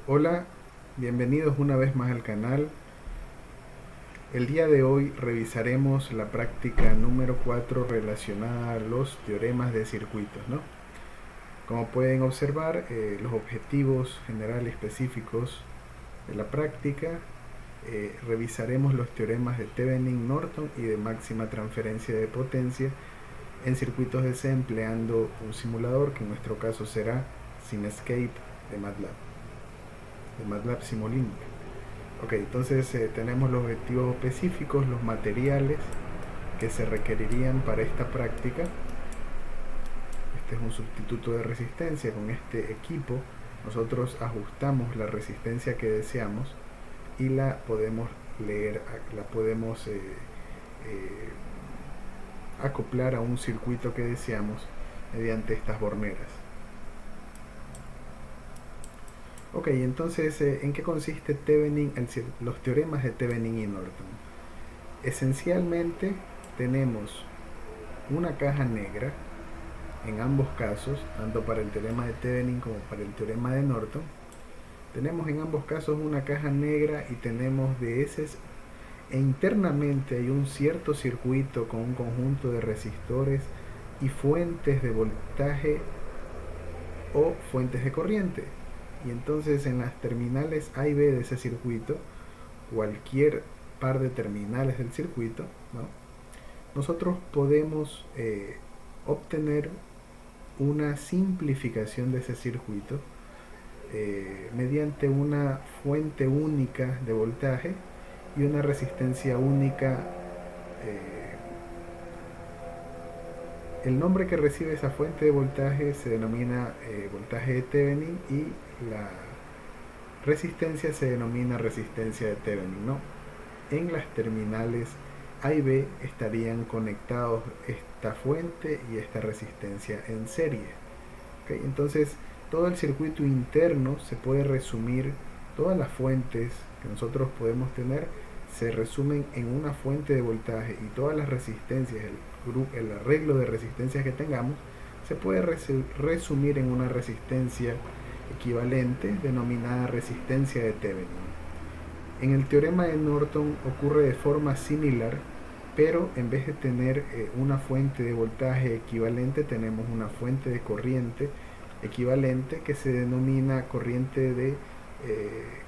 Hola, bienvenidos una vez más al canal. El día de hoy revisaremos la práctica número 4 relacionada a los teoremas de circuitos, ¿no? Como pueden observar, los objetivos generales específicos de la práctica, revisaremos los teoremas de Thevenin-Norton y de máxima transferencia de potencia en circuitos DC empleando un simulador que en nuestro caso será Simescape de MATLAB Simulink. Ok, entonces tenemos los objetivos específicos, los materiales que se requerirían para esta práctica. Este es un sustituto de resistencia. Con este equipo nosotros ajustamos la resistencia que deseamos y la podemos leer, la podemos acoplar a un circuito que deseamos mediante estas borneras. Ok, entonces, ¿en qué consiste los teoremas de Thevenin y Norton? Esencialmente tenemos una caja negra en ambos casos, tanto para el teorema de Thevenin como para el teorema de Norton. Tenemos en ambos casos una caja negra y tenemos de esas, e internamente hay un cierto circuito con un conjunto de resistores y fuentes de voltaje o fuentes de corriente. Y entonces en las terminales A y B de ese circuito, cualquier par de terminales del circuito, ¿no?, nosotros podemos obtener una simplificación de ese circuito mediante una fuente única de voltaje y una resistencia única. eh, el nombre que recibe esa fuente de voltaje se denomina voltaje de Thevenin y la resistencia se denomina resistencia de Thevenin, ¿no? En las terminales A y B estarían conectados esta fuente y esta resistencia en serie. ¿Okay? Entonces, todo el circuito interno se puede resumir, todas las fuentes que nosotros podemos tener se resumen en una fuente de voltaje y todas las resistencias, el arreglo de resistencias que tengamos, se puede resumir en una resistencia equivalente denominada resistencia de Thevenin. En el teorema de Norton ocurre de forma similar, pero en vez de tener una fuente de voltaje equivalente, tenemos una fuente de corriente equivalente que se denomina corriente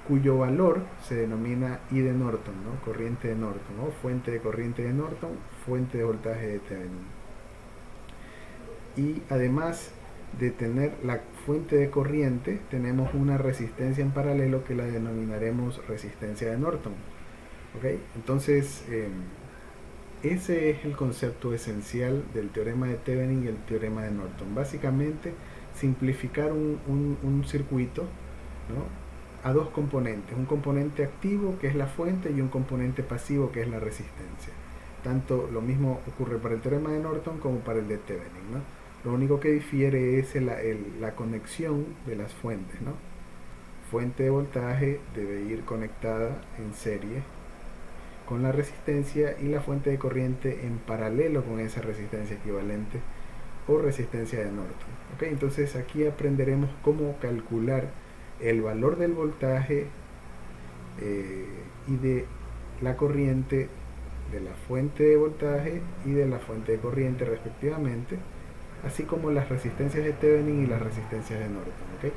cuyo valor se denomina I de Norton, ¿no? Corriente de Norton, ¿no? Fuente de corriente de Norton, fuente de voltaje de Thevenin. Y además de tener la fuente de corriente, tenemos una resistencia en paralelo que la denominaremos resistencia de Norton. ¿Okay? Entonces, ese es el concepto esencial del teorema de Thevenin y el teorema de Norton. Básicamente, simplificar un circuito, ¿no?, a dos componentes. Un componente activo, que es la fuente, y un componente pasivo, que es la resistencia. Tanto lo mismo ocurre para el teorema de Norton como para el de Thevenin, ¿no? Lo único que difiere es la conexión de las fuentes, ¿no? Fuente de voltaje debe ir conectada en serie con la resistencia y la fuente de corriente en paralelo con esa resistencia equivalente o resistencia de Norton. ¿Okay? Entonces aquí aprenderemos cómo calcular el valor del voltaje y de la corriente de la fuente de voltaje y de la fuente de corriente respectivamente, así como las resistencias de Thevenin y las resistencias de Norton. ¿Okay?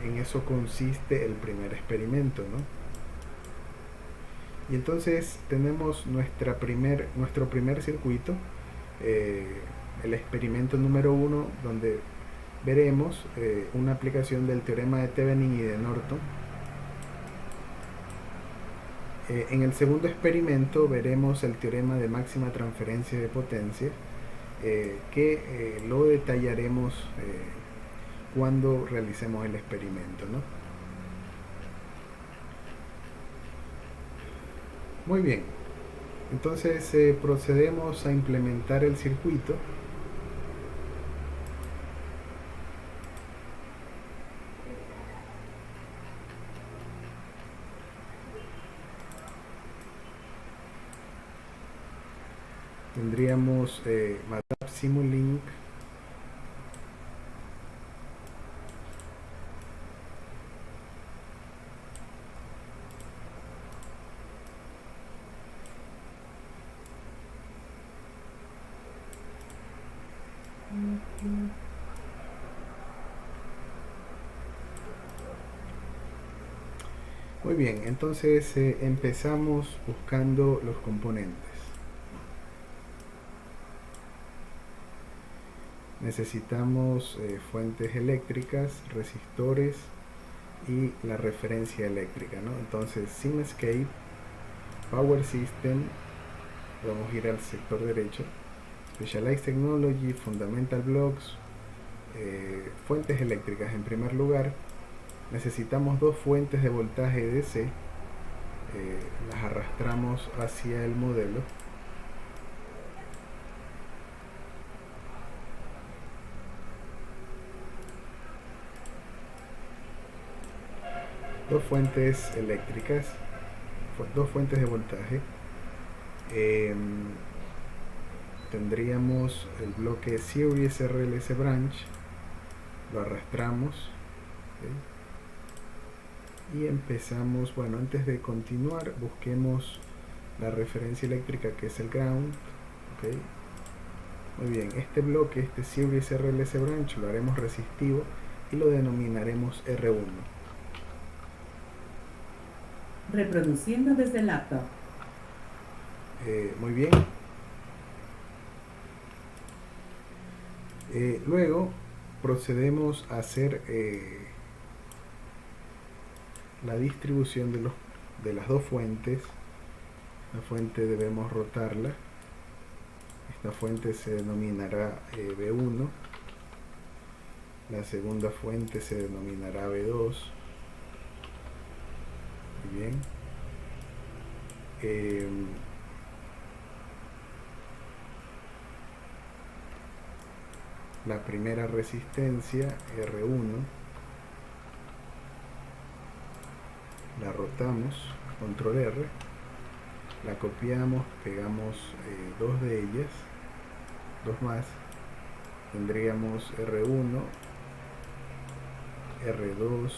En eso consiste el primer experimento, ¿no? Y entonces tenemos nuestro primer circuito, eh, el experimento número 1, donde veremos una aplicación del teorema de Thevenin y de Norton. En el segundo experimento veremos el teorema de máxima transferencia de potencia, que lo detallaremos cuando realicemos el experimento, ¿no? Muy bien, entonces procedemos a implementar el circuito. Tendríamos MATLAB Simulink Muy bien, entonces empezamos buscando los componentes. Necesitamos fuentes eléctricas, resistores y la referencia eléctrica, ¿no? Entonces Simscape, Power System, vamos a ir al sector derecho, Specialized Technology, Fundamental Blocks, fuentes eléctricas. En primer lugar, necesitamos dos fuentes de voltaje DC, las arrastramos hacia el modelo. Dos fuentes eléctricas, dos fuentes de voltaje. Tendríamos el bloque Series RLC Branch, lo arrastramos, ¿sí? Y empezamos. Bueno, antes de continuar, busquemos la referencia eléctrica, que es el ground, ¿okay? Muy bien, este bloque, este Series RLC Branch, lo haremos resistivo y lo denominaremos R1. Reproduciendo desde el laptop. Muy bien. Luego procedemos a hacer la distribución de las dos fuentes. La fuente debemos rotarla. Esta fuente se denominará B1. La segunda fuente se denominará B2. Muy bien. La primera resistencia, R1, la rotamos, control R, la copiamos, pegamos dos de ellas, dos más, tendríamos R1, R2,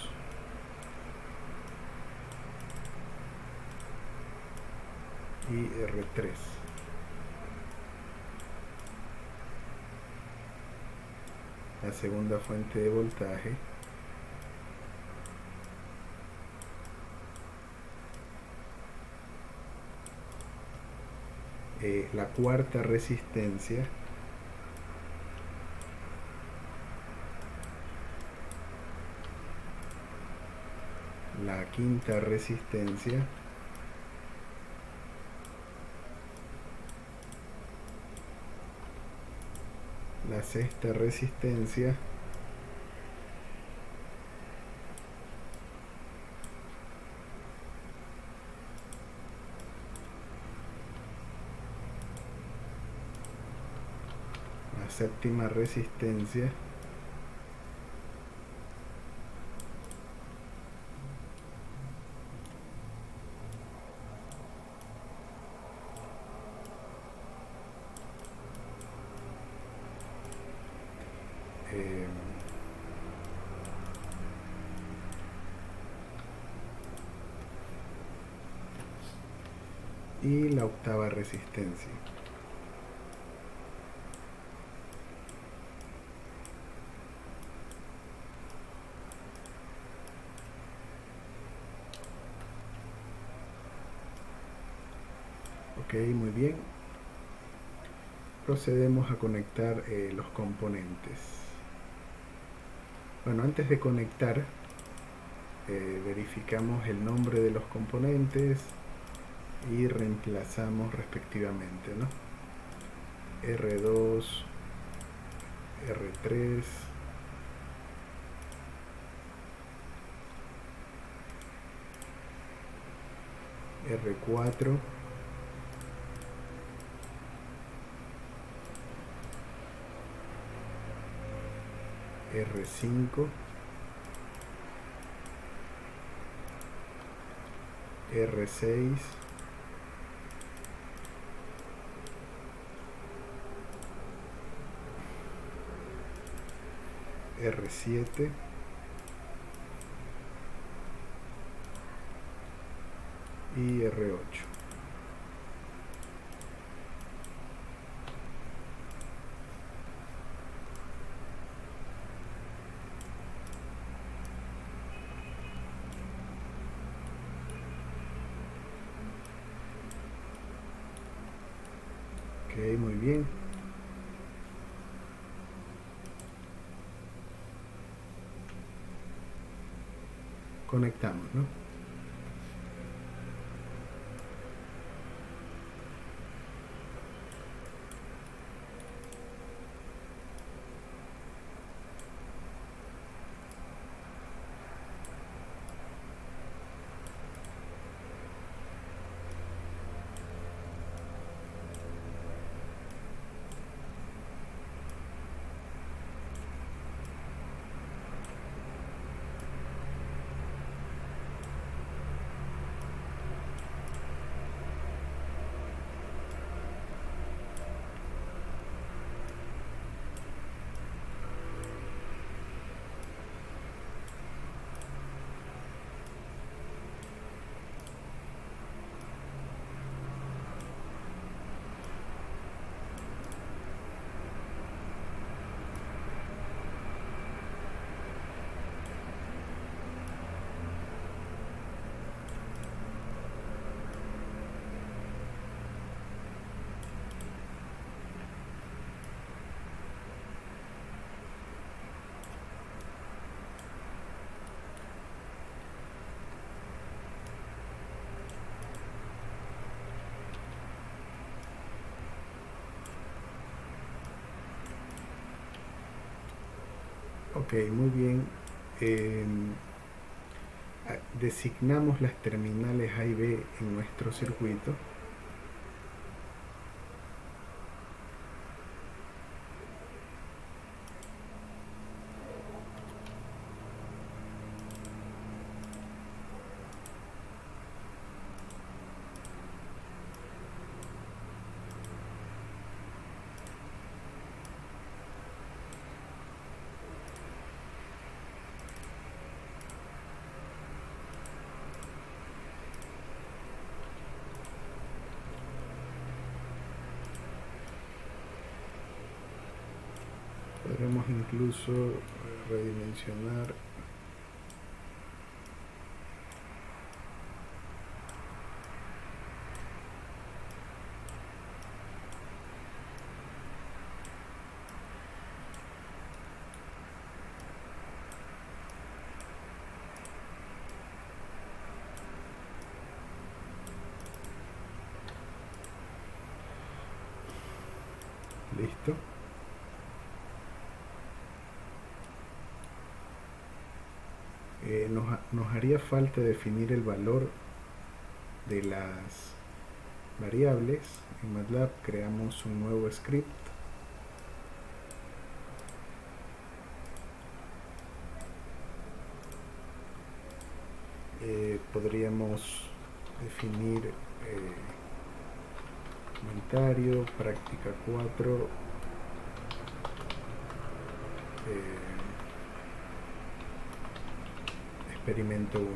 y R3. La segunda fuente de voltaje, la cuarta resistencia, la quinta resistencia, la sexta resistencia, la séptima resistencia, y la octava resistencia. Ok, muy bien. Procedemos a conectar los componentes. Bueno, antes de conectar, verificamos el nombre de los componentes y reemplazamos respectivamente, ¿no? R2, R3, R4, R5, R6, R7 y R8. muy bien. Conectamos, ¿no? Ok, muy bien. Designamos las terminales A y B en nuestro circuito. Podremos incluso redimensionar . Listo. Nos haría falta definir el valor de las variables. En MATLAB creamos un nuevo script. Podríamos definir comentario, práctica 4, experimento 1.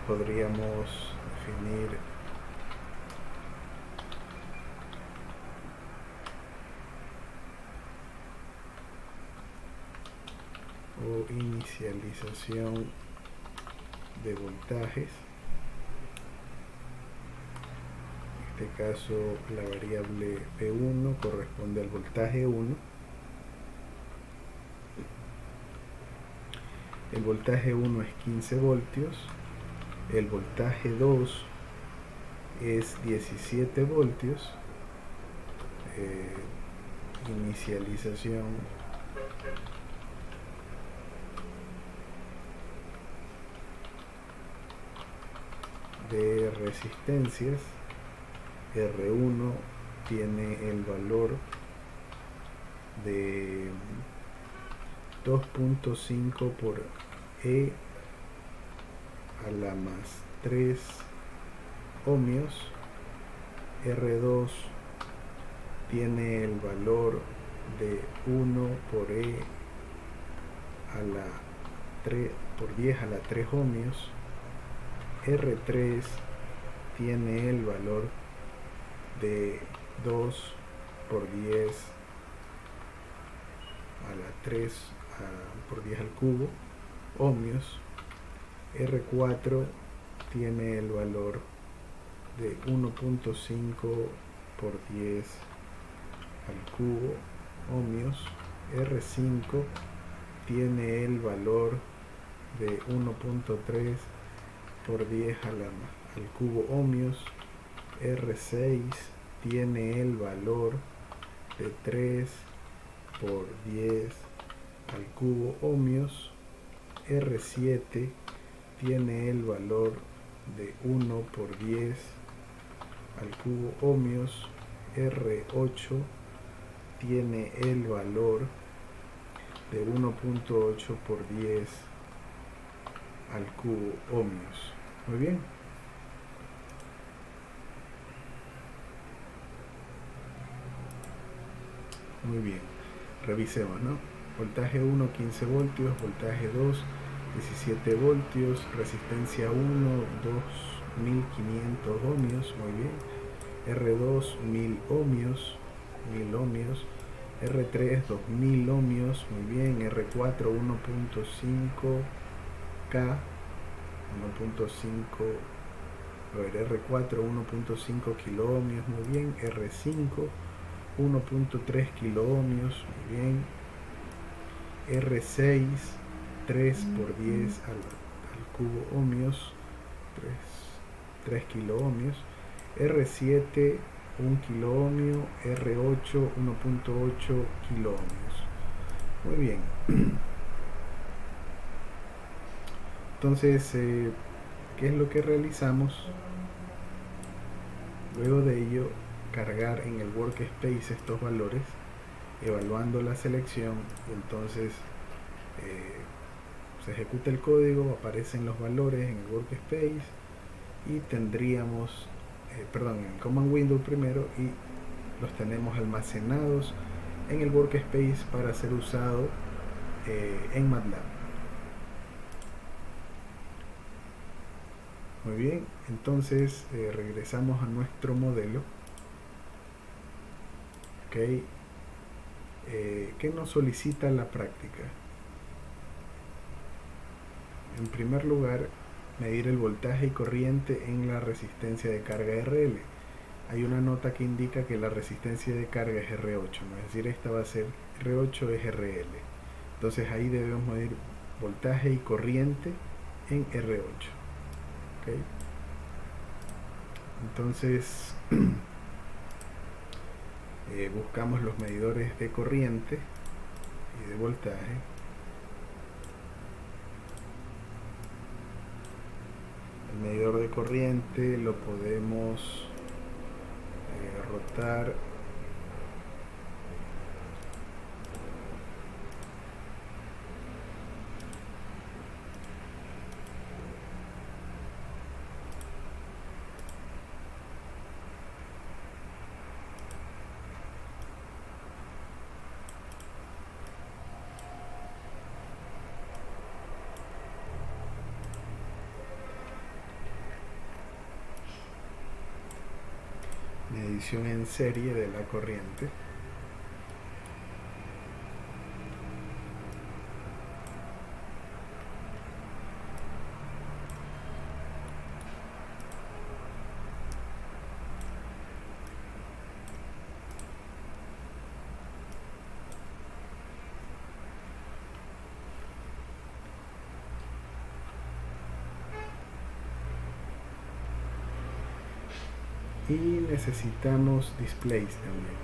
Podríamos definir o inicialización de voltajes. En este caso la variable P1 corresponde al voltaje 1. El voltaje 1 es 15 voltios, el voltaje 2 es 17 voltios. Inicialización de resistencias. R1 tiene el valor de 2.5 por E a la más 3 ohmios. R2 tiene el valor de 1 por E a la 3 por 10 a la 3 ohmios. R3 tiene el valor de 2 por 10 a la 3 por 10 al cubo ohmios. R4 tiene el valor de 1.5 por 10 al cubo ohmios. R5 tiene el valor de 1.3 por 10 al cubo ohmios. R6 tiene el valor de 3 por 10 al cubo ohmios. R7 tiene el valor de 1 por 10 al cubo ohmios. R8 tiene el valor de 1.8 por 10 al cubo ohmios. Muy bien. Muy bien. Revisemos, ¿no? Voltaje 1, 15 voltios. Voltaje 2, 17 voltios. Resistencia 1, 2500 ohmios. Muy bien. R2, 1000 ohmios. 1000 ohmios. R3, 2000 ohmios. Muy bien. R4, 1.5 K. 1.5. A ver, R4, 1.5 kilo ohmios. Muy bien. R5, 1.3 kilo ohmios. Muy bien. R6, 3 por 10 al cubo ohmios. 3 kilo ohmios. R7, 1 kilo ohmio. R8, 1.8 kilo ohmios. Muy bien. Entonces, ¿qué es lo que realizamos? Luego de ello, cargar en el workspace estos valores, evaluando la selección. Entonces se ejecuta el código, aparecen los valores en el workspace y tendríamos, en command window primero, y los tenemos almacenados en el workspace para ser usado en MATLAB. Muy bien, entonces regresamos a nuestro modelo. Okay. ¿Qué nos solicita la práctica? En primer lugar, medir el voltaje y corriente en la resistencia de carga RL. Hay una nota que indica que la resistencia de carga es R8, ¿no? Es decir, esta va a ser R8 es RL. Entonces ahí debemos medir voltaje y corriente en R8. Okay. Entonces buscamos los medidores de corriente y de voltaje. El medidor de corriente lo podemos rotar medición en serie de la corriente. Y necesitamos displays también.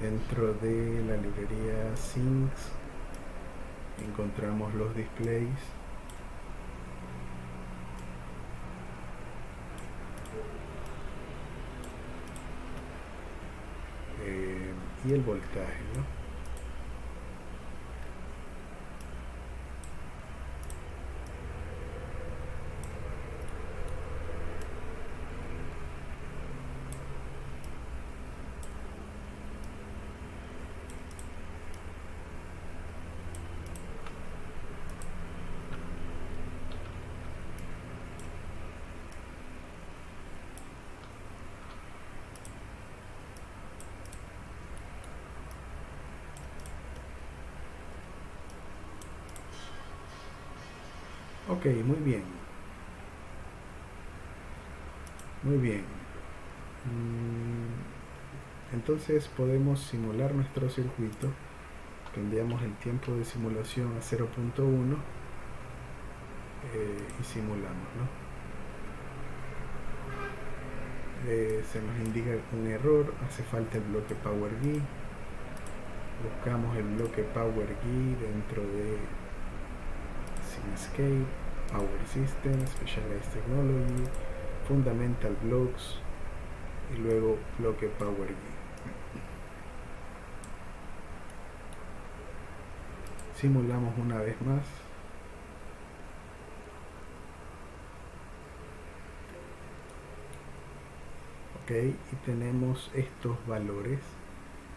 Dentro de la librería Sinks encontramos los displays. Y el voltaje, ¿no? Ok, muy bien. Muy bien. Entonces podemos simular nuestro circuito. Cambiamos el tiempo de simulación a 0.1 y simulamos, ¿no? Se nos indica un error, hace falta el bloque PowerGui. Buscamos el bloque PowerGui dentro de Simscape, Power System, Specialized Technology, Fundamental Blocks y luego bloque PowerGui. Simulamos una vez más. Ok, y tenemos estos valores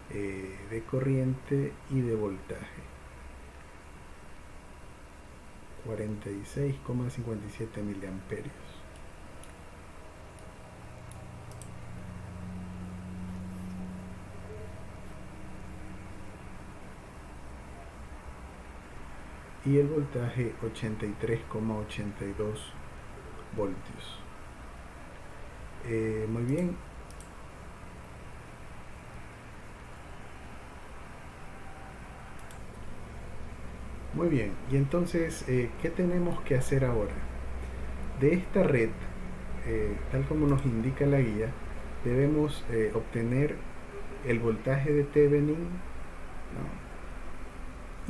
de corriente y de voltaje. 46,57 miliamperios. Y el voltaje 83,82 voltios. Muy bien. Muy bien. Y entonces, ¿qué tenemos que hacer ahora? De esta red, tal como nos indica la guía, debemos obtener el voltaje de Thevenin, ¿no?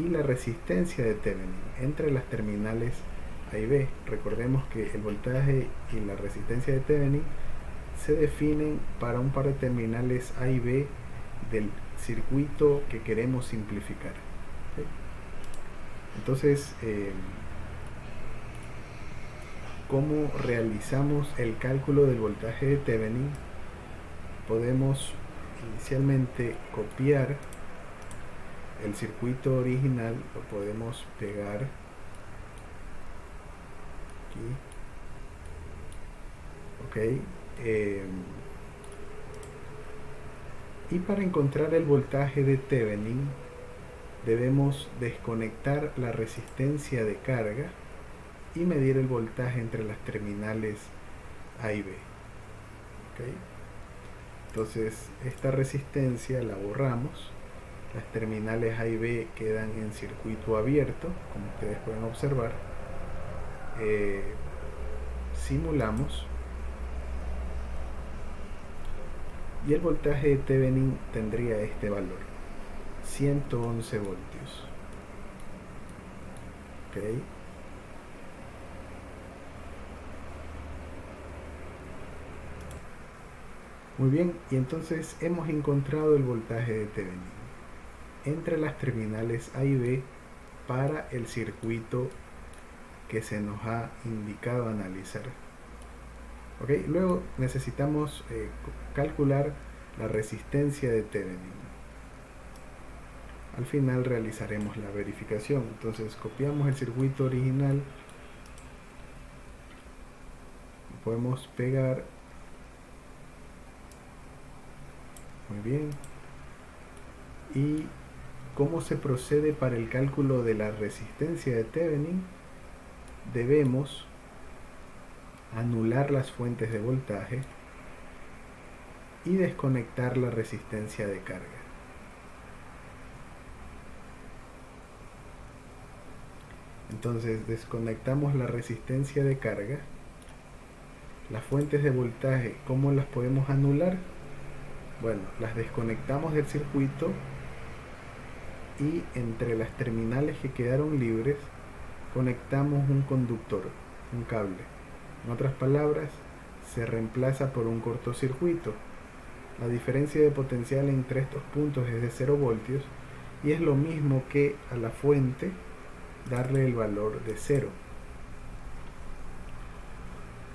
Y la resistencia de Thevenin entre las terminales A y B. Recordemos que el voltaje y la resistencia de Thevenin se definen para un par de terminales A y B del circuito que queremos simplificar. ¿Sí? Entonces, ¿cómo realizamos el cálculo del voltaje de Thevenin? Podemos inicialmente copiar el circuito original, lo podemos pegar aquí. Ok. Y para encontrar el voltaje de Thevenin debemos desconectar la resistencia de carga y medir el voltaje entre las terminales A y B. ¿Okay? Entonces esta resistencia la borramos, las terminales A y B quedan en circuito abierto, como ustedes pueden observar. Simulamos y el voltaje de Thevenin tendría este valor, 111 voltios. ¿Okay? Muy bien, y entonces hemos encontrado el voltaje de Thevenin entre las terminales A y B para el circuito que se nos ha indicado analizar. ¿Okay? Luego necesitamos calcular la resistencia de Thevenin. Al final realizaremos la verificación. Entonces copiamos el circuito original, lo podemos pegar. Muy bien. ¿Y cómo se procede para el cálculo de la resistencia de Thevenin? Debemos anular las fuentes de voltaje y desconectar la resistencia de carga. Entonces desconectamos la resistencia de carga. Las fuentes de voltaje, ¿cómo las podemos anular? Bueno, las desconectamos del circuito y entre las terminales que quedaron libres conectamos un conductor, un cable. En otras palabras, se reemplaza por un cortocircuito. La diferencia de potencial entre estos puntos es de 0 voltios y es lo mismo que a la fuente darle el valor de 0.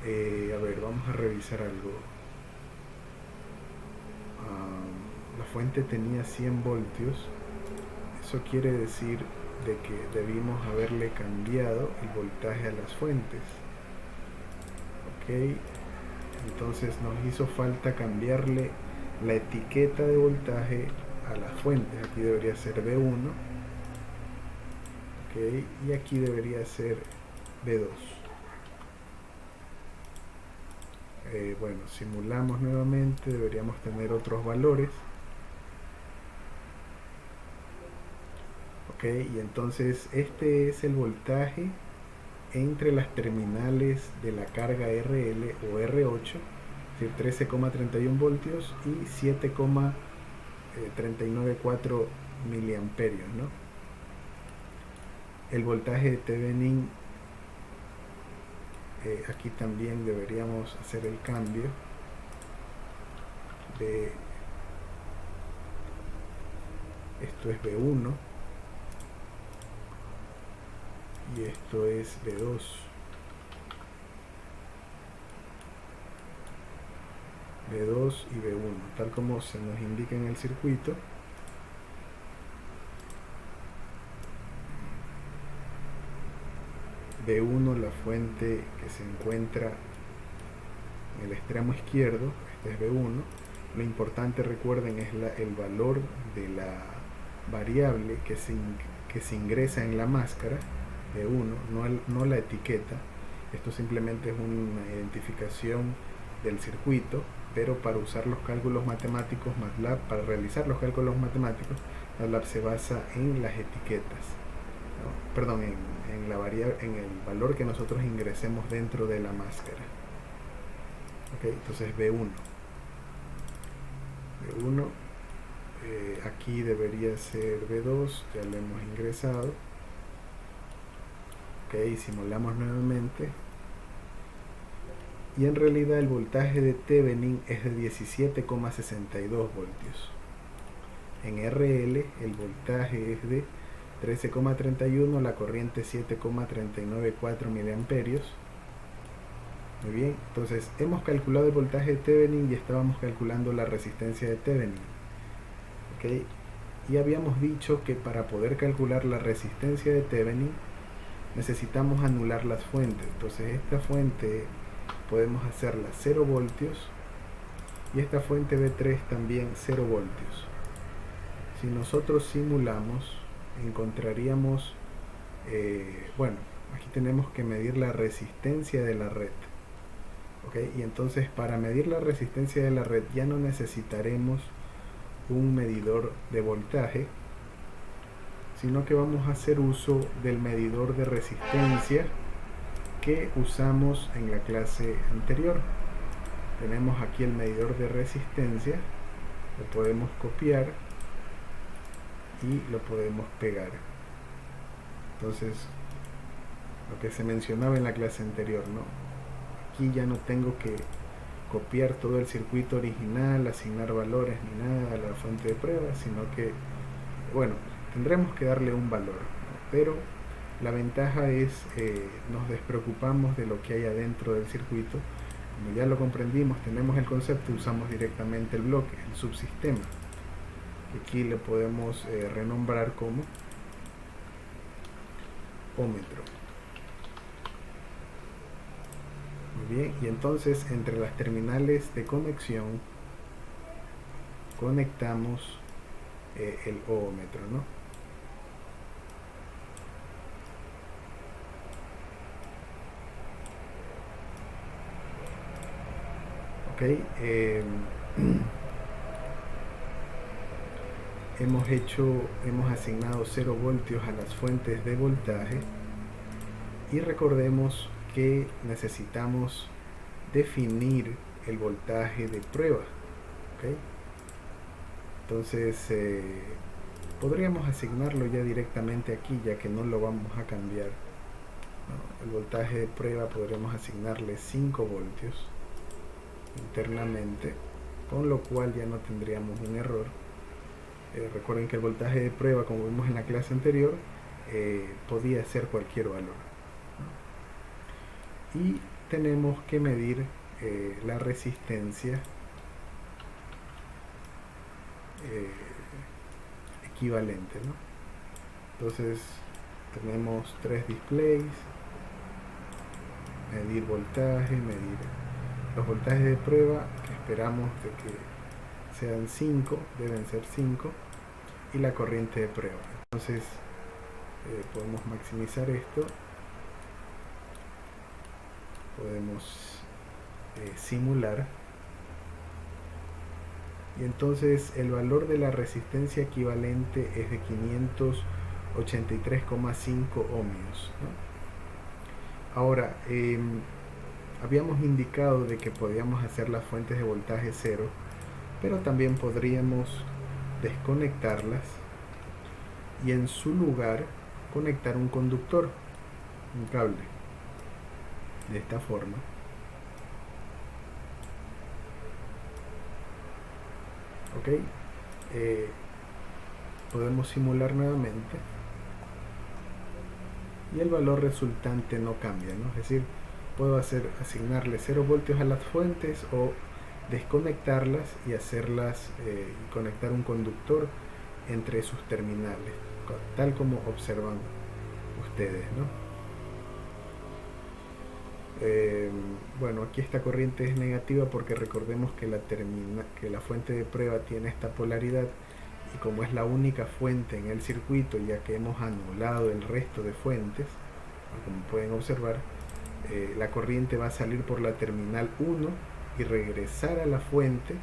A ver, vamos a revisar algo. La fuente tenía 100 voltios. Eso quiere decir de que debimos haberle cambiado el voltaje a las fuentes. Ok, entonces nos hizo falta cambiarle la etiqueta de voltaje a las fuentes. Aquí debería ser B1. Ok, y aquí debería ser B2. Bueno, simulamos nuevamente, deberíamos tener otros valores. Ok, y entonces este es el voltaje entre las terminales de la carga RL o R8, es decir, 13,31 voltios y 7,394 miliamperios, ¿no? El voltaje de Thevenin, aquí también deberíamos hacer el cambio de, esto es B1 y esto es B2. B2 y B1, tal como se nos indica en el circuito. B1, la fuente que se encuentra en el extremo izquierdo, este es B1. Lo importante, recuerden, es el valor de la variable que se ingresa en la máscara, B1, no la etiqueta. Esto simplemente es una identificación del circuito, pero para usar los cálculos matemáticos, MATLAB, para realizar los cálculos matemáticos, MATLAB se basa en las etiquetas, ¿no? Perdón, en la variable, en el valor que nosotros ingresemos dentro de la máscara. Ok, entonces B1. B1, aquí debería ser B2, ya lo hemos ingresado. Ok, simulamos nuevamente. Y en realidad el voltaje de Thevenin es de 17,62 voltios. En RL el voltaje es de 13,31, la corriente 7,394 miliamperios. Muy bien, entonces hemos calculado el voltaje de Thevenin y estábamos calculando la resistencia de Thevenin. ¿Okay? Y habíamos dicho que para poder calcular la resistencia de Thevenin necesitamos anular las fuentes. Entonces esta fuente podemos hacerla 0 voltios y esta fuente B3 también 0 voltios. Si nosotros simulamos, encontraríamos, bueno, aquí tenemos que medir la resistencia de la red. ¿Okay? Y entonces para medir la resistencia de la red ya no necesitaremos un medidor de voltaje, sino que vamos a hacer uso del medidor de resistencia que usamos en la clase anterior. Tenemos aquí el medidor de resistencia, lo podemos copiar y lo podemos pegar. Entonces, lo que se mencionaba en la clase anterior, ¿no? Aquí ya no tengo que copiar todo el circuito original, asignar valores ni nada a la fuente de prueba, sino que, bueno, tendremos que darle un valor, ¿no? Pero la ventaja es, nos despreocupamos de lo que hay adentro del circuito. Como ya lo comprendimos, tenemos el concepto, usamos directamente el bloque, el subsistema. Aquí le podemos renombrar como ómetro. Muy bien, y entonces entre las terminales de conexión conectamos el ómetro, ¿no? Ok, hemos asignado 0 voltios a las fuentes de voltaje y recordemos que necesitamos definir el voltaje de prueba. ¿Okay? Entonces podríamos asignarlo ya directamente aquí, ya que no lo vamos a cambiar, ¿no? El voltaje de prueba podremos asignarle 5 voltios internamente, con lo cual ya no tendríamos un error. Recuerden que el voltaje de prueba, como vimos en la clase anterior, podía ser cualquier valor, ¿no? Y tenemos que medir la resistencia equivalente, ¿no? Entonces tenemos 3 displays, medir voltaje, medir los voltajes de prueba, que esperamos de que sean 5, deben ser 5, y la corriente de prueba. Entonces podemos maximizar esto podemos simular, y entonces el valor de la resistencia equivalente es de 583,5 ohmios, ¿no? Ahora, habíamos indicado de que podíamos hacer las fuentes de voltaje cero, pero también podríamos desconectarlas y en su lugar conectar un conductor, un cable, de esta forma. Ok, podemos simular nuevamente y el valor resultante no cambia, ¿no? Es decir, puedo asignarle 0 voltios a las fuentes o desconectarlas y hacerlas y conectar un conductor entre sus terminales, tal como observan ustedes, ¿no? Bueno, aquí esta corriente es negativa porque recordemos que la fuente de prueba tiene esta polaridad, y como es la única fuente en el circuito, ya que hemos anulado el resto de fuentes, como pueden observar, la corriente va a salir por la terminal 1 y regresar a la fuente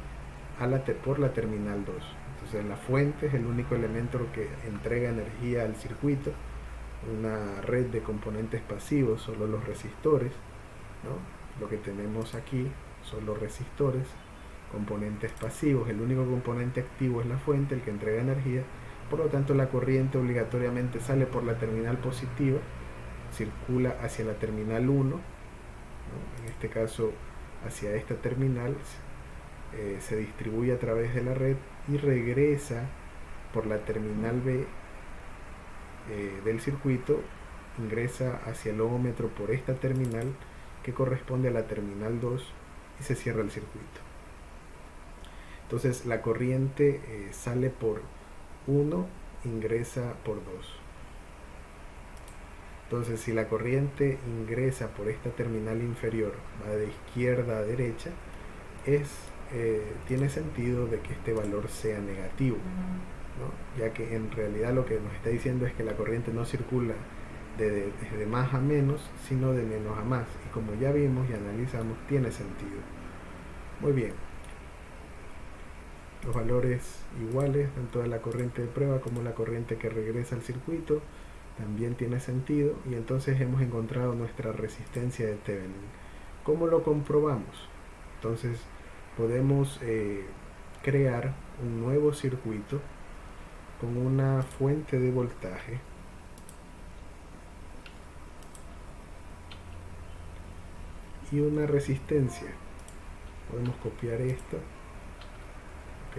por la terminal 2. Entonces la fuente es el único elemento que entrega energía al circuito. Una red de componentes pasivos, solo los resistores, ¿no? Lo que tenemos aquí son los resistores, componentes pasivos. El único componente activo es la fuente, el que entrega energía. Por lo tanto, la corriente obligatoriamente sale por la terminal positiva, circula hacia la terminal 1, ¿no? En este caso hacia esta terminal, se distribuye a través de la red y regresa por la terminal B del circuito, ingresa hacia el ohmómetro por esta terminal que corresponde a la terminal 2 y se cierra el circuito. Entonces la corriente sale por 1, ingresa por 2. Entonces si la corriente ingresa por esta terminal inferior, va de izquierda a derecha, tiene sentido de que este valor sea negativo, ¿no? Ya que en realidad lo que nos está diciendo es que la corriente no circula desde más a menos, sino de menos a más, y como ya vimos y analizamos, tiene sentido. Muy bien, los valores iguales tanto de la corriente de prueba como la corriente que regresa al circuito también tiene sentido, y entonces hemos encontrado nuestra resistencia de Thevenin. ¿Cómo lo comprobamos? Entonces podemos crear un nuevo circuito con una fuente de voltaje y una resistencia. Podemos copiar esto, ok.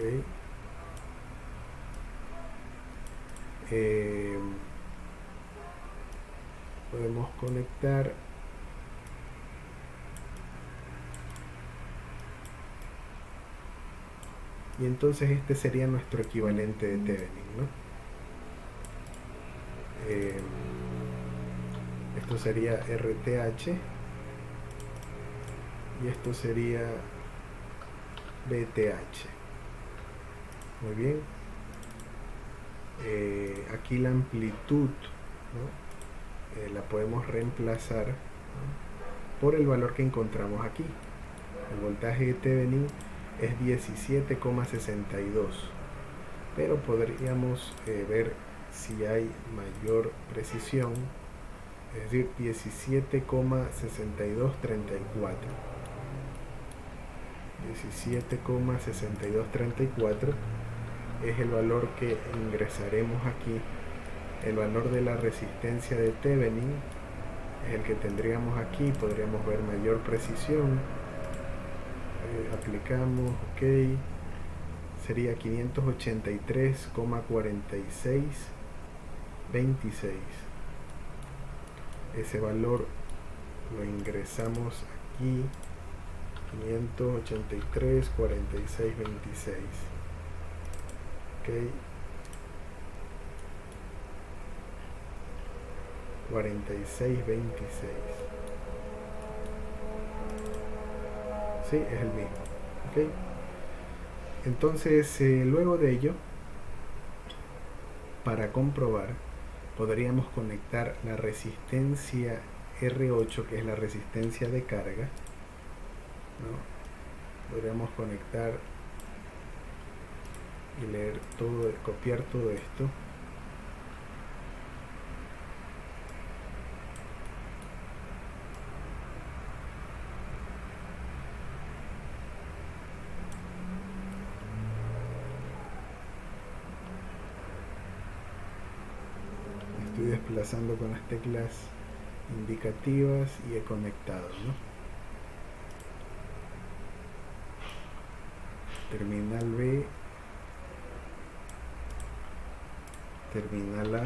Podemos conectar y entonces este sería nuestro equivalente de Thevenin, ¿no? Esto sería RTH y esto sería BTH. Muy bien. Aquí la amplitud, ¿no? La podemos reemplazar, ¿no?, por el valor que encontramos aquí. El voltaje de Thevenin es 17,62, pero podríamos ver si hay mayor precisión, es decir, 17,6234. 17,6234 es el valor que ingresaremos aquí. El valor de la resistencia de Thevenin es el que tendríamos aquí. Podríamos ver mayor precisión. Aplicamos, ok, sería 583,4626. Ese valor lo ingresamos aquí, 583,4626. ok, 4626. Sí, es el mismo. ¿Okay? Entonces, luego de ello, para comprobar, podríamos conectar la resistencia R8, que es la resistencia de carga, ¿no? Podríamos conectar y leer todo, copiar todo esto. Estoy desplazando con las teclas indicativas y he conectado, ¿no? Terminal B, terminal A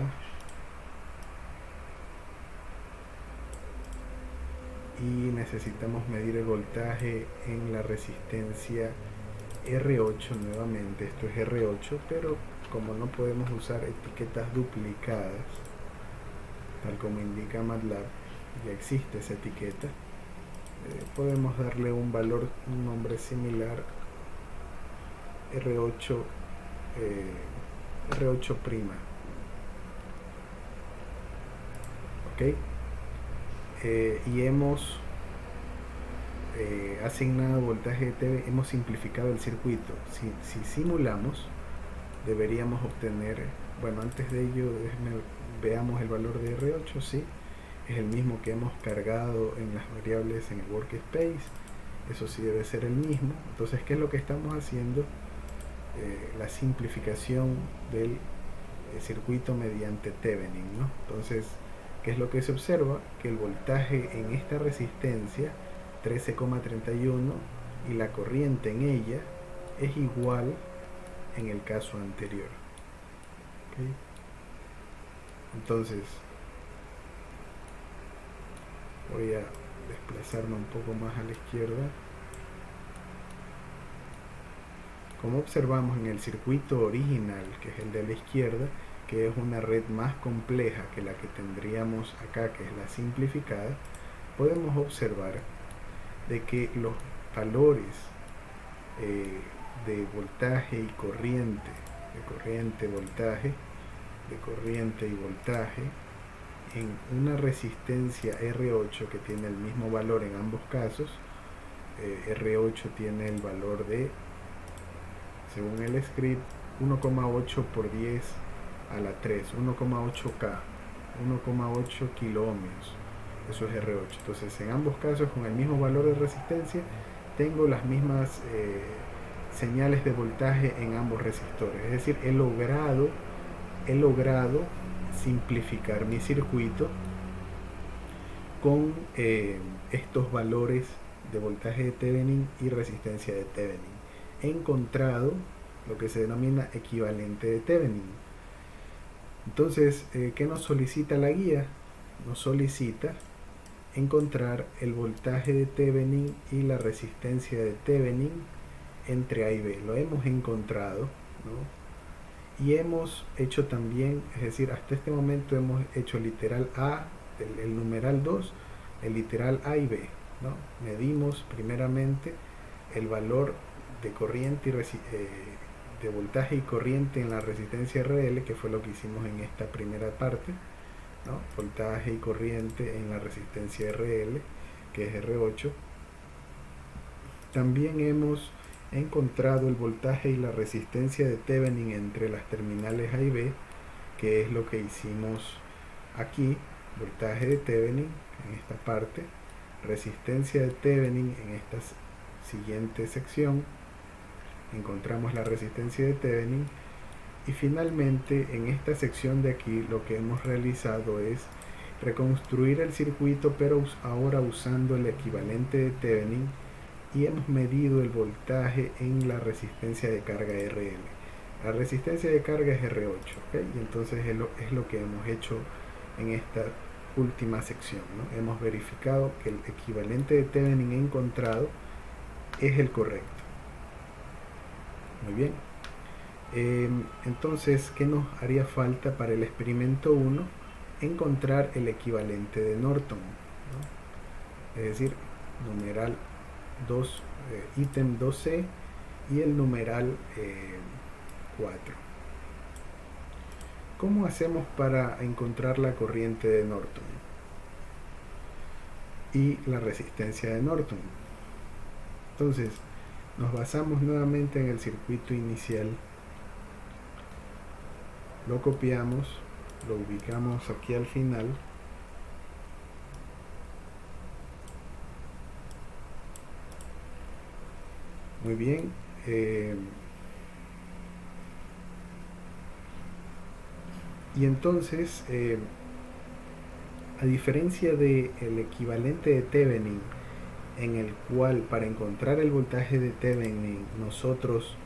y necesitamos medir el voltaje en la resistencia R8 nuevamente. Esto es R8, pero como no podemos usar etiquetas duplicadas, tal como indica MATLAB, ya existe esa etiqueta, podemos darle un valor, un nombre similar, R8, R8', ok. Y hemos asignado voltaje de TV, hemos simplificado el circuito. Si simulamos, deberíamos obtener, bueno, antes de ello veamos el valor de R8, sí, es el mismo que hemos cargado en las variables en el workspace, eso sí debe ser el mismo. Entonces, ¿qué es lo que estamos haciendo? La simplificación del circuito mediante Thevenin, ¿no? Entonces, ¿qué es lo que se observa? Que el voltaje en esta resistencia 13,31 y la corriente en ella es igual en el caso anterior, ¿okay? Entonces voy a desplazarme un poco más a la izquierda. Como observamos en el circuito original, que es el de la izquierda, que es una red más compleja que la que tendríamos acá, que es la simplificada, podemos observar de que los valores de voltaje y corriente, voltaje, de corriente y voltaje, en una resistencia R8 que tiene el mismo valor en ambos casos, R8 tiene el valor de, según el script, 1,8 por 10 a la 3, 1,8K, 1,8 kiloohmios. Eso es R8. Entonces, en ambos casos, con el mismo valor de resistencia, tengo las mismas señales de voltaje en ambos resistores. Es decir, he logrado simplificar mi circuito con estos valores de voltaje de Thevenin y resistencia de Thevenin. He encontrado lo que se denomina equivalente de Thevenin. Entonces, ¿qué nos solicita la guía? Nos solicita encontrar el voltaje de Thevenin y la resistencia de Thevenin entre A y B. Lo hemos encontrado, ¿no? Y hemos hecho también, es decir, hasta este momento hemos hecho el literal A, el numeral 2, el literal A y B, ¿no? Medimos primeramente el valor de corriente y de voltaje y corriente en la resistencia RL, que fue lo que hicimos en esta primera parte, ¿no? Voltaje y corriente en la resistencia RL, que es R8. También hemos encontrado el voltaje y la resistencia de Thevenin entre las terminales A y B, que es lo que hicimos aquí. Voltaje de Thevenin en esta parte, resistencia de Thevenin en esta siguiente sección, encontramos la resistencia de Thevenin. Y finalmente, en esta sección de aquí, lo que hemos realizado es reconstruir el circuito, pero ahora usando el equivalente de Thevenin, y hemos medido el voltaje en la resistencia de carga RL. La resistencia de carga es R8, ¿okay? Y entonces es lo que hemos hecho en esta última sección, ¿no? Hemos verificado que el equivalente de Thevenin encontrado es el correcto. Muy bien. Entonces, ¿qué nos haría falta para el experimento 1? Encontrar el equivalente de Norton, ¿no? Es decir, numeral 2, ítem 2C y el numeral 4. ¿Cómo hacemos para encontrar la corriente de Norton? y la resistencia de Norton. Entonces nos basamos nuevamente en el circuito inicial, lo copiamos, lo ubicamos aquí al final, muy bien. Y entonces, a diferencia del equivalente de Thevenin, en el cual para encontrar el voltaje de Thevenin nosotros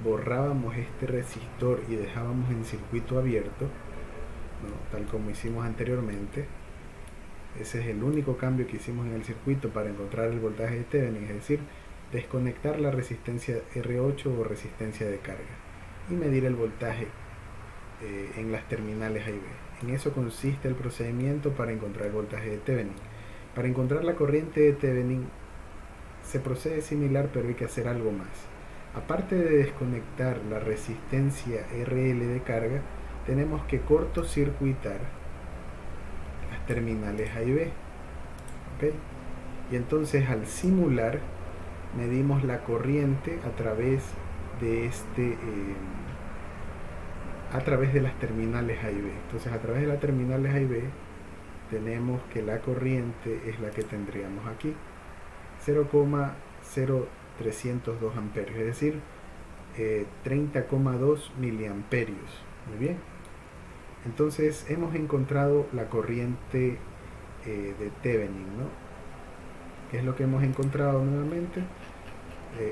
borrábamos este resistor y dejábamos en circuito abierto, ¿no? Tal como hicimos anteriormente. Ese es el único cambio que hicimos en el circuito para encontrar el voltaje de Thevenin, es decir, desconectar la resistencia R8 o resistencia de carga y medir el voltaje en las terminales A y B. En eso consiste el procedimiento para encontrar el voltaje de Thevenin. Para encontrar la corriente de Thevenin se procede similar, pero hay que hacer algo más. Aparte de desconectar la resistencia RL de carga, tenemos que cortocircuitar las terminales A y B. ¿Okay? Y entonces al simular medimos la corriente a través de a través de las terminales A y B. Entonces a través de las terminales A y B tenemos que la corriente es la que tendríamos aquí, 0,0302 amperios, es decir, 30,2 miliamperios. Muy bien. Entonces hemos encontrado la corriente de Thevenin, ¿no? ¿Qué es lo que hemos encontrado nuevamente?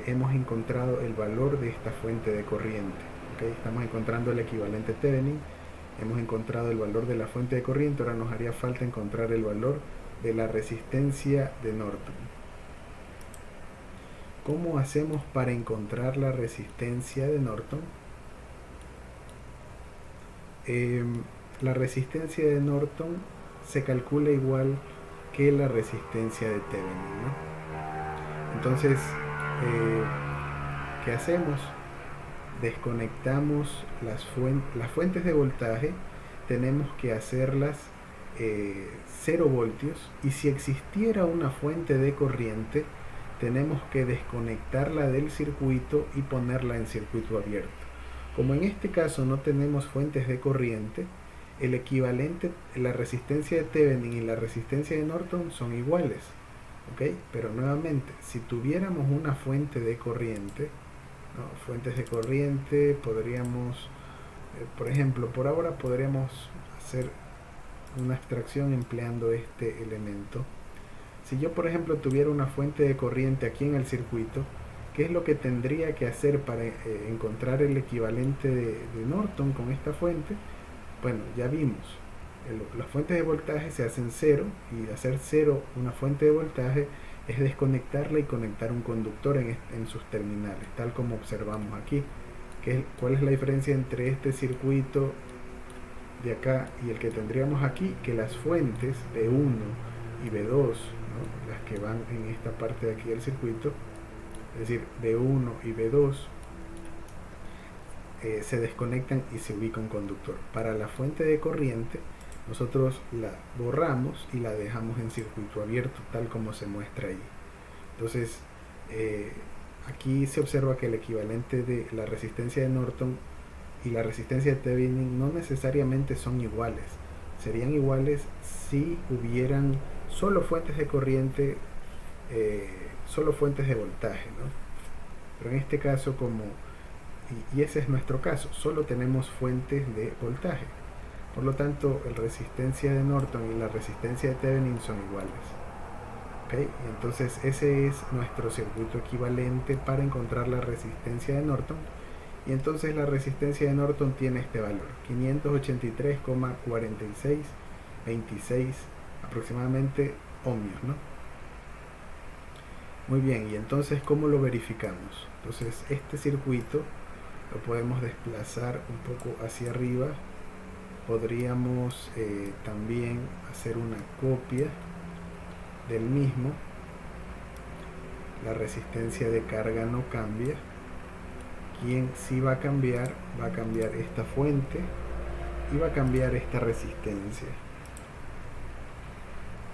Hemos encontrado el valor de esta fuente de corriente. ¿Okay? Estamos encontrando el equivalente Thevenin, hemos encontrado el valor de la fuente de corriente, ahora nos haría falta encontrar el valor de la resistencia de Norton. ¿Cómo hacemos para encontrar la resistencia de Norton? La resistencia de Norton se calcula igual que la resistencia de Thevenin, ¿no? Entonces, ¿qué hacemos? Desconectamos las fuentes de voltaje, tenemos que hacerlas 0 voltios, y si existiera una fuente de corriente tenemos que desconectarla del circuito y ponerla en circuito abierto. Como en este caso no tenemos fuentes de corriente, el equivalente, la resistencia de Thevenin y la resistencia de Norton son iguales, ¿ok? Pero nuevamente, si tuviéramos una fuente de corriente, ¿no? Fuentes de corriente, podríamos, por ejemplo, por ahora podríamos hacer una abstracción empleando este elemento. Si yo, por ejemplo, tuviera una fuente de corriente aquí en el circuito, ¿qué es lo que tendría que hacer para encontrar el equivalente de Norton con esta fuente? Bueno, ya vimos, las fuentes de voltaje se hacen 0, y hacer 0 una fuente de voltaje es desconectarla y conectar un conductor en sus terminales, tal como observamos aquí. ¿Cuál es la diferencia entre este circuito de acá y el que tendríamos aquí? Que las fuentes B1 y B2, ¿no? Las que van en esta parte de aquí del circuito, es decir, B1 y B2, se desconectan y se ubica un conductor. Para la fuente de corriente nosotros la borramos y la dejamos en circuito abierto, tal como se muestra ahí. Entonces aquí se observa que el equivalente de la resistencia de Norton y la resistencia de Thevenin no necesariamente son iguales. Serían iguales si hubieran solo fuentes de corriente, solo fuentes de voltaje, ¿no? Pero en este caso, y ese es nuestro caso, solo tenemos fuentes de voltaje. Por lo tanto, la resistencia de Norton y la resistencia de Thevenin son iguales. ¿Okay? Entonces ese es nuestro circuito equivalente para encontrar la resistencia de Norton. Y entonces la resistencia de Norton tiene este valor, 583,4626 aproximadamente ohmios, ¿no? Muy bien, y entonces ¿cómo lo verificamos? Entonces este circuito lo podemos desplazar un poco hacia arriba. Podríamos también hacer una copia del mismo. La resistencia de carga no cambia. Quien sí va a cambiar esta fuente y va a cambiar esta resistencia.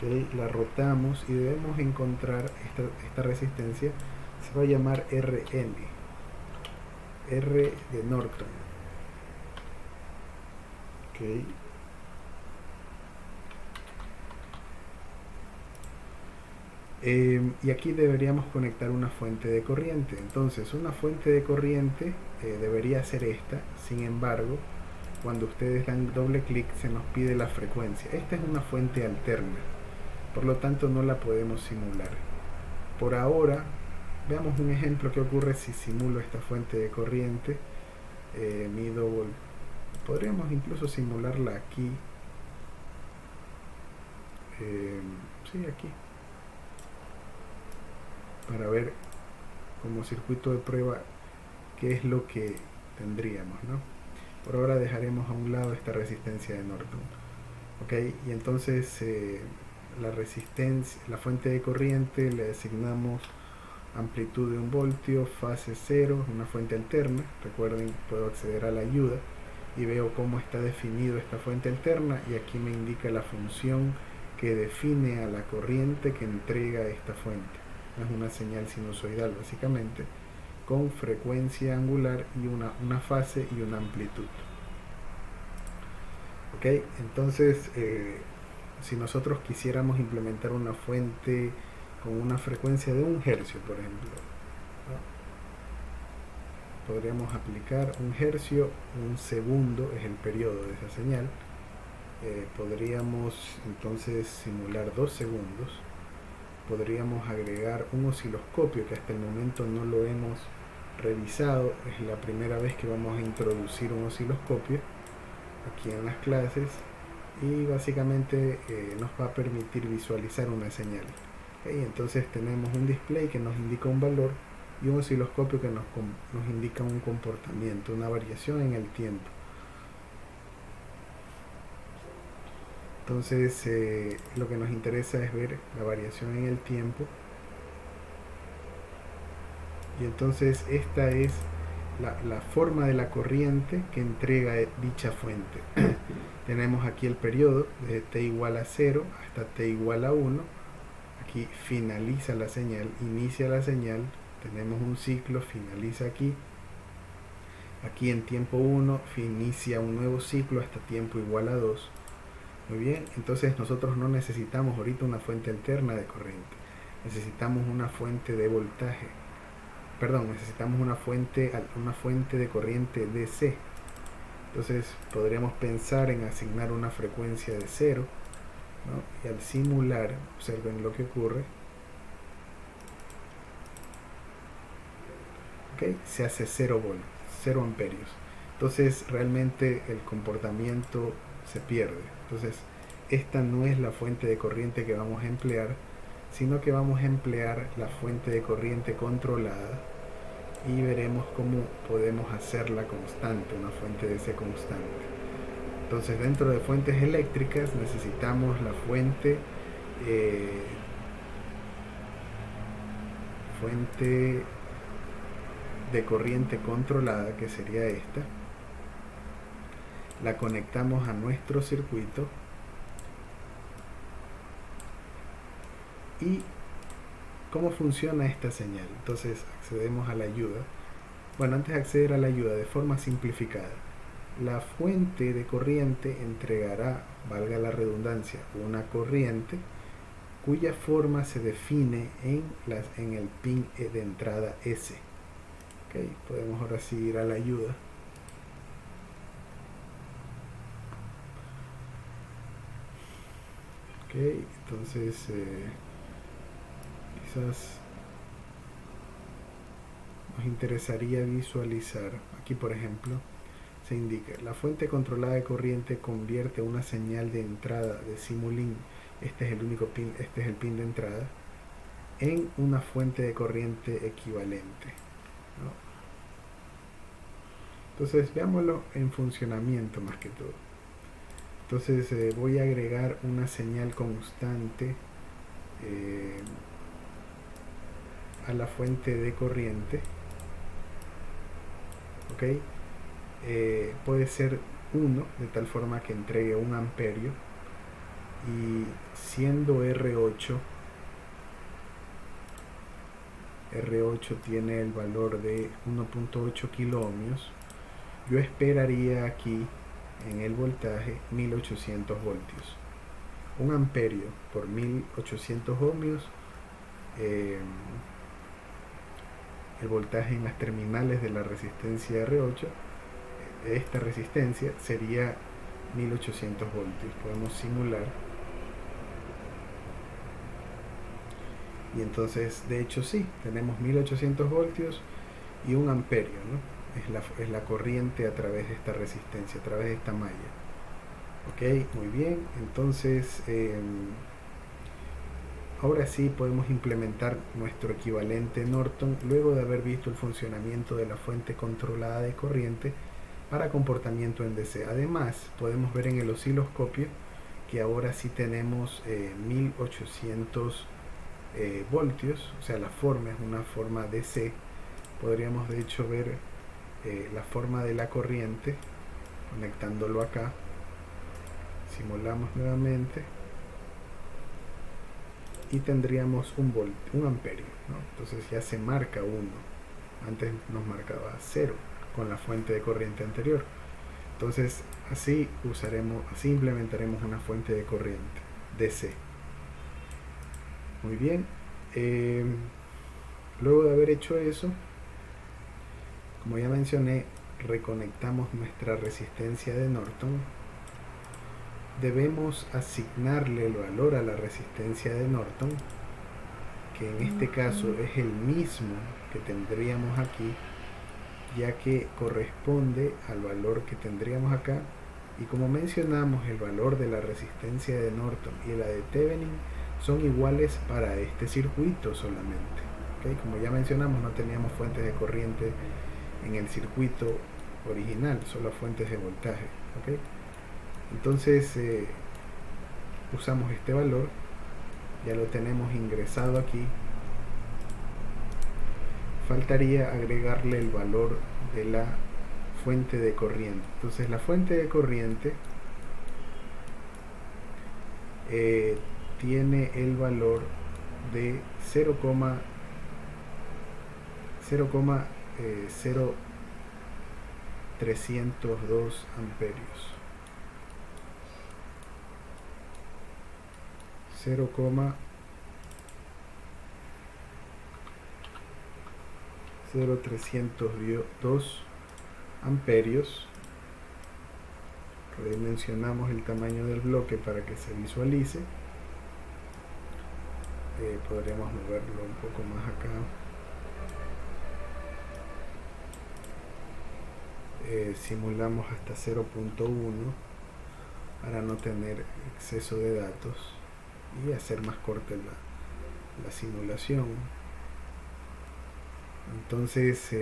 ¿Okay? La rotamos y debemos encontrar esta resistencia, se va a llamar RN, R de Norton. ¿Okay? Y aquí deberíamos conectar una fuente de corriente. Entonces una fuente de corriente debería ser esta. Sin embargo, cuando ustedes dan doble clic se nos pide la frecuencia. Esta es una fuente alterna, por lo tanto no la podemos simular. Por ahora, veamos un ejemplo que ocurre si simulo esta fuente de corriente. Podríamos incluso simularla aquí. Sí, aquí, para ver como circuito de prueba qué es lo que tendríamos, ¿no? Por ahora dejaremos a un lado esta resistencia de Norton. Ok, y entonces la resistencia, la fuente de corriente le asignamos amplitud de 1 voltio, fase 0, una fuente alterna. Recuerden, puedo acceder a la ayuda y veo cómo está definido esta fuente alterna, y aquí me indica la función que define a la corriente que entrega esta fuente. Es una señal sinusoidal básicamente, con frecuencia angular y una fase y una amplitud. Ok, entonces si nosotros quisiéramos implementar una fuente con una frecuencia de 1 hercio, por ejemplo, ¿no? Podríamos aplicar 1 hercio, 1 segundo es el periodo de esa señal. Podríamos entonces simular 2 segundos. Podríamos agregar un osciloscopio, que hasta el momento no lo hemos revisado. Es la primera vez que vamos a introducir un osciloscopio aquí en las clases, y básicamente nos va a permitir visualizar una señal. Entonces tenemos un display que nos indica un valor y un osciloscopio que nos indica un comportamiento, una variación en el tiempo. Entonces lo que nos interesa es ver la variación en el tiempo, y entonces esta es la forma de la corriente que entrega dicha fuente. Tenemos aquí el periodo de t igual a 0 hasta t igual a 1. Aquí finaliza la señal, inicia la señal, tenemos un ciclo, finaliza aquí. Aquí en tiempo 1 inicia un nuevo ciclo hasta tiempo igual a 2. Muy bien, entonces nosotros no necesitamos ahorita una fuente alterna de corriente, necesitamos una fuente de voltaje. Necesitamos una fuente de corriente DC. Entonces podríamos pensar en asignar una frecuencia de 0, ¿no? Y al simular, observen lo que ocurre. ¿Okay? Se hace 0 voltios, 0 amperios. Entonces realmente el comportamiento se pierde. Entonces esta no es la fuente de corriente que vamos a emplear, sino que vamos a emplear la fuente de corriente controlada, y veremos cómo podemos hacerla constante, una fuente DC constante. Entonces dentro de fuentes eléctricas necesitamos la fuente de corriente controlada, que sería esta. La conectamos a nuestro circuito y ¿cómo funciona esta señal? Entonces accedemos a la ayuda. Bueno, antes de acceder a la ayuda, de forma simplificada, la fuente de corriente entregará, valga la redundancia, una corriente cuya forma se define en el pin de entrada S. Okay, podemos ahora sí ir a la ayuda. Okay, entonces quizás nos interesaría visualizar aquí, por ejemplo, se indica la fuente controlada de corriente convierte una señal de entrada de Simulink, este es el único pin, este es el pin de entrada, en una fuente de corriente equivalente, ¿no? Entonces veámoslo en funcionamiento más que todo. Entonces voy a agregar una señal constante a la fuente de corriente. ¿Ok? Puede ser 1, de tal forma que entregue 1 amperio, y siendo R8 tiene el valor de 1.8 kiloohmios, yo esperaría aquí en el voltaje 1800 voltios. 1 amperio por 1800 ohmios, el voltaje en las terminales de la resistencia R8, esta resistencia sería 1800 voltios. Podemos simular. Y entonces, de hecho sí, tenemos 1800 voltios y 1 amperio, ¿no? Es la corriente a través de esta resistencia, a través de esta malla. Ok, muy bien. Entonces, ahora sí podemos implementar nuestro equivalente Norton luego de haber visto el funcionamiento de la fuente controlada de corriente para comportamiento en DC. Además, podemos ver en el osciloscopio que ahora sí tenemos 1800 voltios, o sea, la forma es una forma DC. Podríamos de hecho ver la forma de la corriente conectándolo acá. Simulamos nuevamente y tendríamos un amperio, ¿no? Entonces ya se marca 1. Antes nos marcaba 0 con la fuente de corriente anterior. Entonces así implementaremos una fuente de corriente DC. Muy bien. Luego de haber hecho eso, como ya mencioné, reconectamos nuestra resistencia de Norton. Debemos asignarle el valor a la resistencia de Norton, que en este caso es el mismo que tendríamos aquí, ya que corresponde al valor que tendríamos acá. Y como mencionamos, el valor de la resistencia de Norton y la de Thevenin son iguales para este circuito solamente. ¿Okay? Como ya mencionamos, no teníamos fuentes de corriente en el circuito original, solo fuentes de voltaje. ¿Okay? Entonces usamos este valor, ya lo tenemos ingresado aquí. Faltaría agregarle el valor de la fuente de corriente. Entonces la fuente de corriente tiene el valor de 0,0302 amperios. 0,0302 amperios. Redimensionamos el tamaño del bloque para que se visualice. Podríamos moverlo un poco más acá. Simulamos hasta 0.1 para no tener exceso de datos y hacer más corta la simulación. Entonces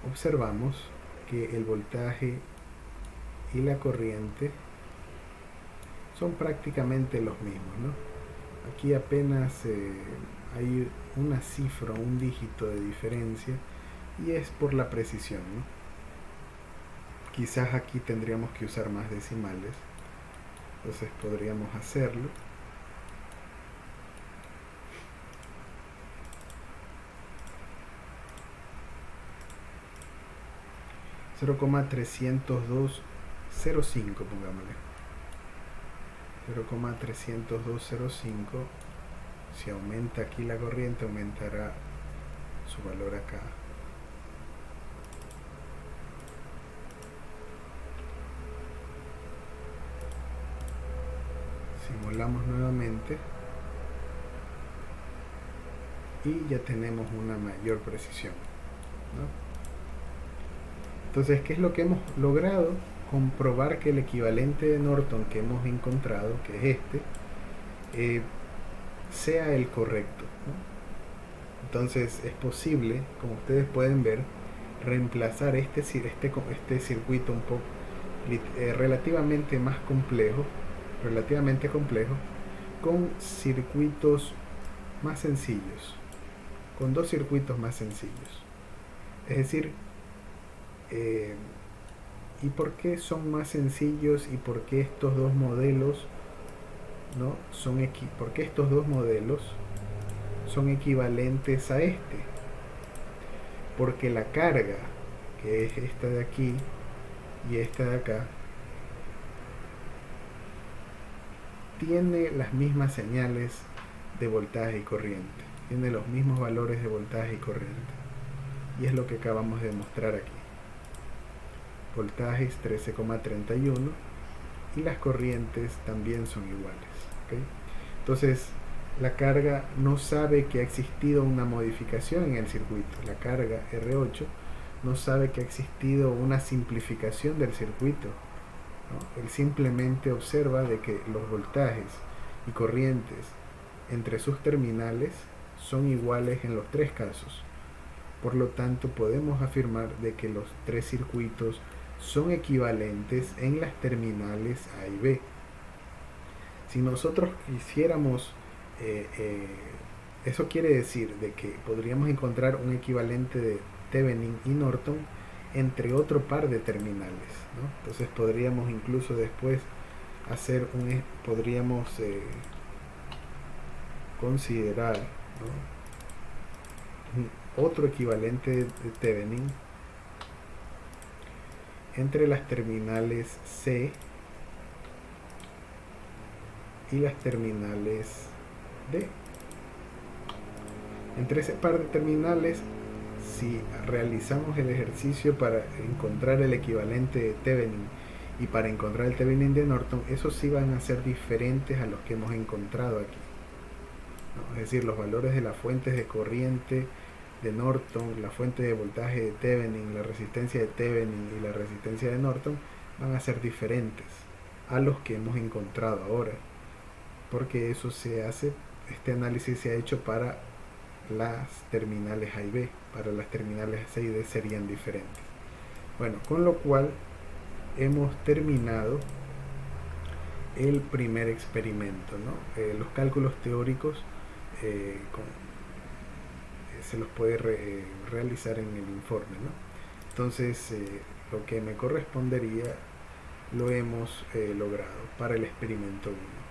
observamos que el voltaje y la corriente son prácticamente los mismos, ¿no? Aquí apenas hay una cifra, un dígito de diferencia, y es por la precisión, ¿no? Quizás aquí tendríamos que usar más decimales, entonces podríamos hacerlo. .30205, pongámosle 0,30205. Si aumenta aquí la corriente, aumentará su valor acá. Simulamos nuevamente y ya tenemos una mayor precisión, ¿no? Entonces, ¿qué es lo que hemos logrado? Comprobar que el equivalente de Norton que hemos encontrado, que es este, sea el correcto, ¿no? Entonces es posible, como ustedes pueden ver, reemplazar este circuito un poco relativamente complejo, con circuitos más sencillos, con 2 circuitos más sencillos. Es decir, ¿Y por qué son más sencillos y por qué estos dos modelos, ¿no? ¿Por qué estos dos modelos son equivalentes a este? Porque la carga, que es esta de aquí y esta de acá, tiene las mismas señales de voltaje y corriente, tiene los mismos valores de voltaje y corriente, y es lo que acabamos de mostrar aquí. Voltajes 13,31 y las corrientes también son iguales, ¿okay? Entonces la carga no sabe que ha existido una modificación en el circuito, la carga R8 no sabe que ha existido una simplificación del circuito, ¿no? Él simplemente observa de que los voltajes y corrientes entre sus terminales son iguales en los tres casos. Por lo tanto, podemos afirmar de que los tres circuitos son equivalentes en las terminales A y B. Si nosotros quisiéramos, eso quiere decir de que podríamos encontrar un equivalente de Thevenin y Norton entre otro par de terminales, ¿no? Entonces podríamos incluso después hacer podríamos considerar, ¿no?, otro equivalente de Thevenin entre las terminales C y las terminales D. Entre ese par de terminales, si realizamos el ejercicio para encontrar el equivalente de Thevenin y para encontrar el Thevenin de Norton, esos sí van a ser diferentes a los que hemos encontrado aquí, ¿no? Es decir, los valores de las fuentes de corriente de Norton, la fuente de voltaje de Thevenin, la resistencia de Thevenin y la resistencia de Norton van a ser diferentes a los que hemos encontrado ahora, porque eso se hace, este análisis se ha hecho para las terminales A y B, para las terminales C y D serían diferentes. Bueno, con lo cual hemos terminado el primer experimento, ¿no? Los cálculos teóricos se los puede realizar en el informe, ¿no? Entonces, lo que me correspondería lo hemos logrado para el experimento 1.